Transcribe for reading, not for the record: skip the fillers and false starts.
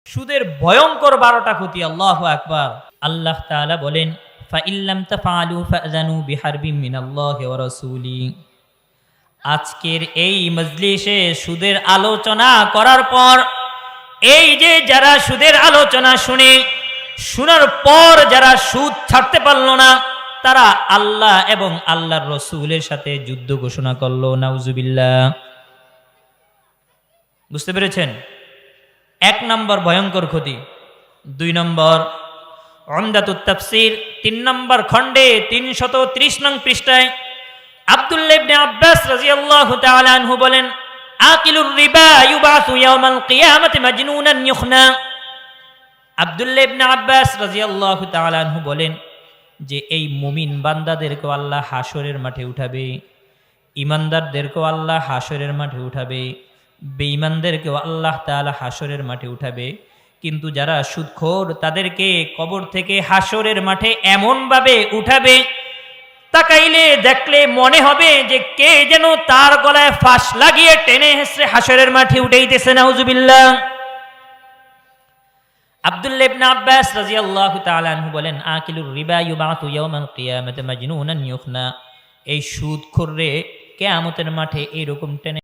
সুদের ভয়ঙ্কর 12টা ক্ষতি। আল্লাহু আকবার। আল্লাহ তাআলা বলেন, ফাইল্লাম তাফআলু ফাযানু বিহারবিম মিনাল্লাহি ওয়া রাসূলি। আজকের এই মজলিসে সুদের আলোচনা করার পর, এই যে যারা সুদের আলোচনা শোনার পর যারা সুদ ছাড়তে পারল না, তারা আল্লাহ এবং আল্লাহর রসূলের সাথে যুদ্ধ ঘোষণা করলো। নাউজুবিল্লাহ। বুঝতে পেরেছেন? 1 নম্বর ভয়ঙ্কর ক্ষতি। 2 নম্বর, উমদাতুত তাফসীর 3 নম্বর খণ্ডে 330 নং পৃষ্ঠায় আব্দুল্লাহ ইবনে আব্বাস রাদিয়াল্লাহু তাআলা আনহু বলেন, আকিলুর রিবা ইউবাসু ইয়াওমাল কিয়ামাতি মাজনুনান ইউখনা। আব্দুল্লাহ ইবনে আব্বাস রাদিয়াল্লাহু তাআলা আনহু বলেন যে এই মুমিন বান্দাদেরকে আল্লাহ হাসরের মাঠে উঠাবে, ঈমানদারদেরকে আল্লাহ হাসরের মাঠে উঠাবে, বেঈমানদেরকেও আল্লাহ তাআলা হাসরের মাঠে উঠাবে। কিন্তু যারা সুদখোর তাদেরকে কবর থেকে হাসরের মাঠে এমনভাবে উঠাবে, তাকাইলে দেখলে মনে হবে যে কে যেন তার গলায় ফাঁস লাগিয়ে টেনে হেসড়ে হাসরের মাঠে উঠাইতেছে। নাউজুবিল্লাহ। আব্দুল্লাহ ইবনে আব্বাস রাদিয়াল্লাহু তাআলা আনহু বলেন, আকিলুর রিবা ইউবাতু ইয়াওমাল কিয়ামাতি মাজনুনান ইউখনা। এই সুদখোররে কিয়ামতের মাঠে এরকম টেনে